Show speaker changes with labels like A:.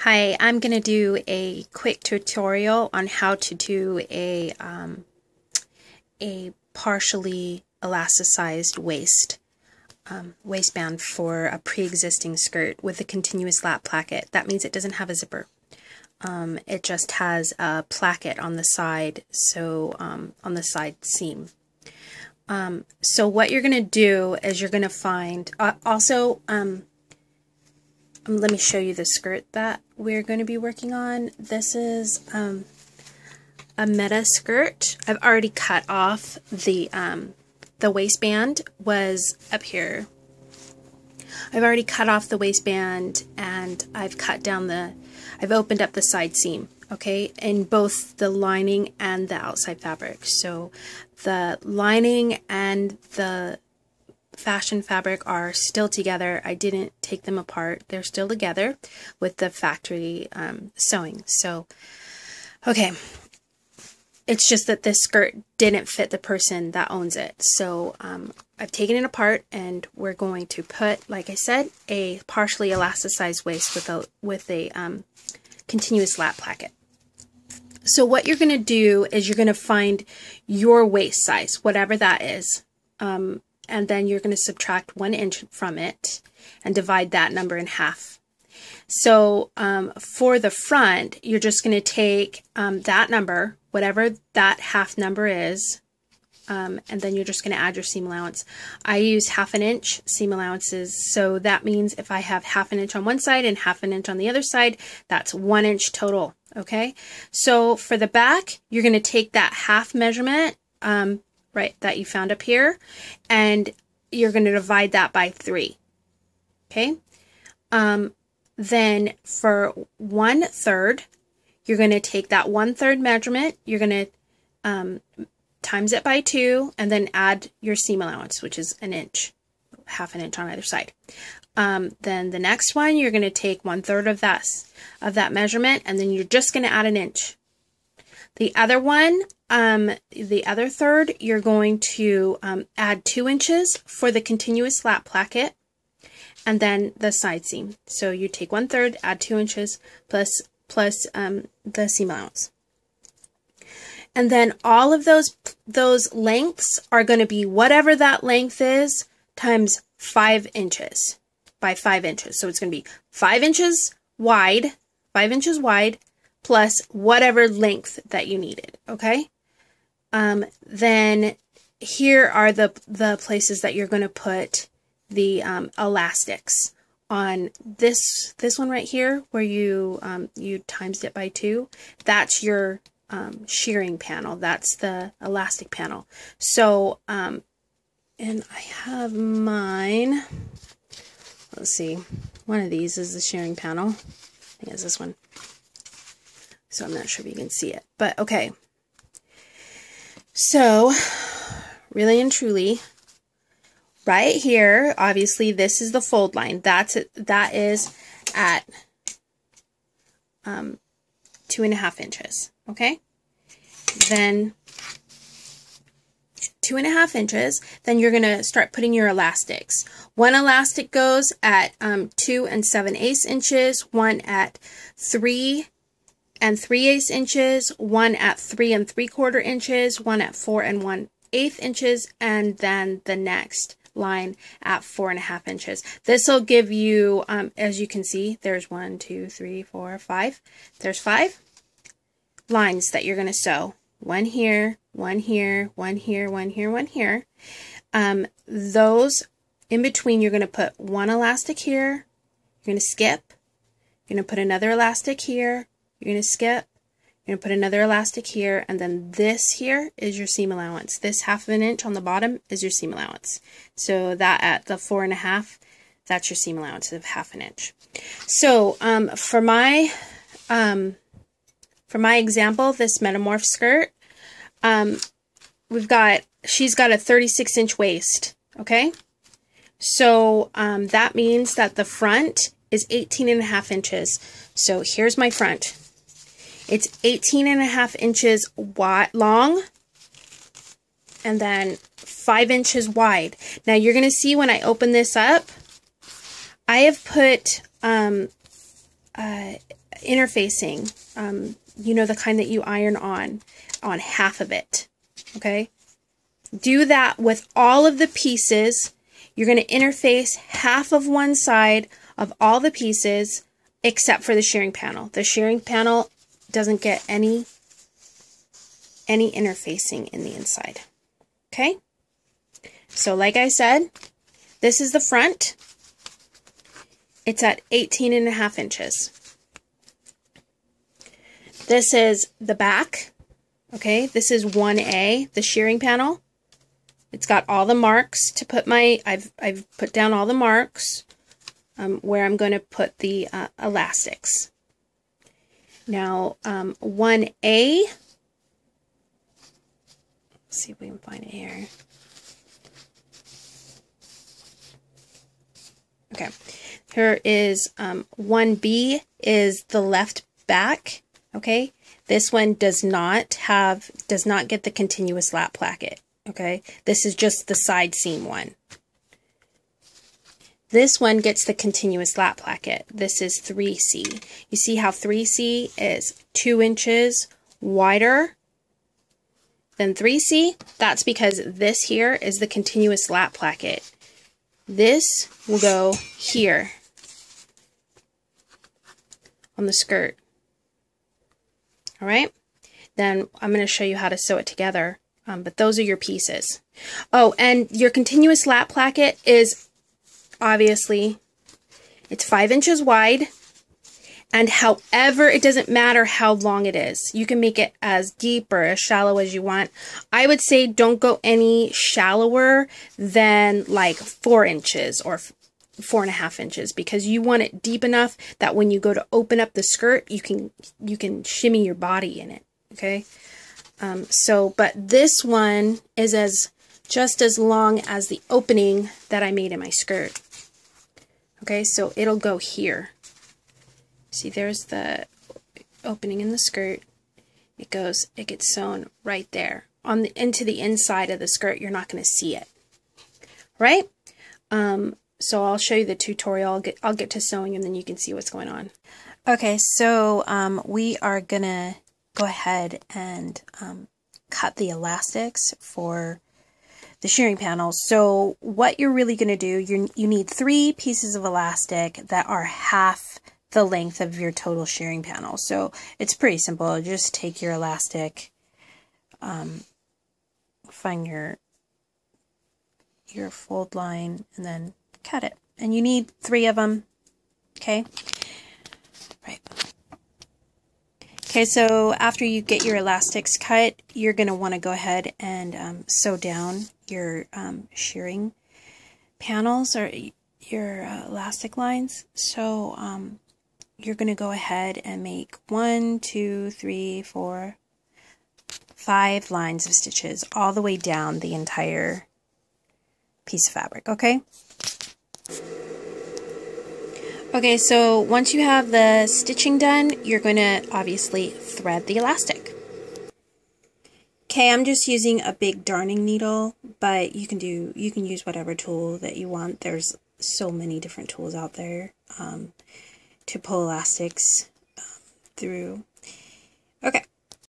A: Hi, I'm going to do a quick tutorial on how to do a partially elasticized waistband for a pre-existing skirt with a continuous lap placket. That means it doesn't have a zipper. It just has a placket on the side, so on the side seam. So what you're going to do is you're going to find, let me show you the skirt that we're going to be working on. This is a meta skirt. I've already cut off the waistband was up here. I've already cut off the waistband and I've opened up the side seam, okay, in both the lining and the outside fabric. So the lining and the fashion fabric are still together. I didn't take them apart. They're still together with the factory sewing. So, okay. It's just that this skirt didn't fit the person that owns it. So I've taken it apart and we're going to put, like I said, a partially elasticized waist with a continuous lap placket. So what you're going to do is you're going to find your waist size, whatever that is. And then you're going to subtract 1 inch from it and divide that number in half. So for the front, you're just going to take that number, whatever that half number is, and then you're just going to add your seam allowance. I use 1/2 inch seam allowances, so that means if I have 1/2 inch on one side and 1/2 inch on the other side, that's 1 inch total, okay? So for the back, you're going to take that half measurement, right, that you found up here, and you're going to divide that by 3, okay? Then for 1/3, you're going to take that 1/3 measurement, you're going to times it by 2, and then add your seam allowance, which is 1 inch, 1/2 inch on either side. Then the next one, you're going to take 1/3 of that measurement, and then you're just going to add 1 inch. The other one, the other third, you're going to add 2 inches for the continuous lap placket, and then the side seam. So you take 1/3, add 2 inches plus the seam allowance. And then all of those lengths are going to be whatever that length is times 5 inches by 5 inches. So it's going to be 5 inches wide, plus whatever length that you needed, okay? Then here are the places that you're going to put the elastics on this one right here where you times it by 2. That's your shearing panel. That's the elastic panel. So and I have mine, let's see, one of these is the shearing panel. I think it's this one. So I'm not sure if you can see it, but okay. So really and truly, right here, obviously this is the fold line. That is at 2.5 inches. Okay. Then 2.5 inches. Then you're gonna start putting your elastics. One elastic goes at 2 7/8 inches. One at 3 3/8 inches. One at 3 3/4 inches. One at 4 1/8 inches, and then the next line at 4.5 inches. This will give you, as you can see, there's 1, 2, 3, 4, 5. There's 5 lines that you're going to sew. One here, one here, one here, one here, one here. Those in between, you're going to put one elastic here. You're going to skip. You're going to put another elastic here. You're going to skip. You're going to put another elastic here, and then this here is your seam allowance. This 1/2 inch on the bottom is your seam allowance. So that at the 4.5, that's your seam allowance of 1/2 inch. So for my example, this metamorph skirt, she's got a 36-inch waist. Okay, so that means that the front is 18.5 inches. So here's my front. It's 18.5 inches long and then 5 inches wide. Now you're going to see when I open this up, I have put interfacing, you know, the kind that you iron on half of it, okay? Do that with all of the pieces. You're going to interface half of one side of all the pieces except for the shearing panel. The shearing panel doesn't get any interfacing in the inside, okay? So like I said, this is the front. It's at 18.5 inches. This is the back, okay? This is 1A, the shearing panel. It's got all the marks to put I've put down all the marks where I'm going to put the elastics. Now, 1A, let's see if we can find it here. Okay, here is 1B is the left back, okay? This one does not get the continuous lap placket. Okay, this is just the side seam one. This one gets the continuous lap placket. This is 3C. You see how 3C is 2 inches wider than 3C? That's because this here is the continuous lap placket. This will go here on the skirt. All right, then I'm going to show you how to sew it together. But those are your pieces. Oh, and your continuous lap placket is obviously, it's 5 inches wide. And however, it doesn't matter how long it is. You can make it as deep or as shallow as you want. I would say don't go any shallower than like 4 inches or 4.5 inches, because you want it deep enough that when you go to open up the skirt, you can shimmy your body in it. Okay. But this one is just as long as the opening that I made in my skirt. Okay, so it'll go here. See, there's the opening in the skirt. It gets sewn right there into the inside of the skirt. You're not going to see it, right? So I'll show you the tutorial. I'll get to sewing and then you can see what's going on. Okay, so we are gonna go ahead and cut the elastics for the shearing panel. So what you're really going to do, you need 3 pieces of elastic that are half the length of your total shearing panel. So it's pretty simple. Just take your elastic, find your fold line, and then cut it. And you need 3 of them. Okay. Right. Okay, so after you get your elastics cut, you're going to want to go ahead and sew down your shearing panels or your elastic lines. So you're going to go ahead and make 1, 2, 3, 4, 5 lines of stitches all the way down the entire piece of fabric, okay? Okay, so once you have the stitching done, you're going to obviously thread the elastic. Okay, I'm just using a big darning needle, but you can use whatever tool that you want. There's so many different tools out there to pull elastics through. Okay,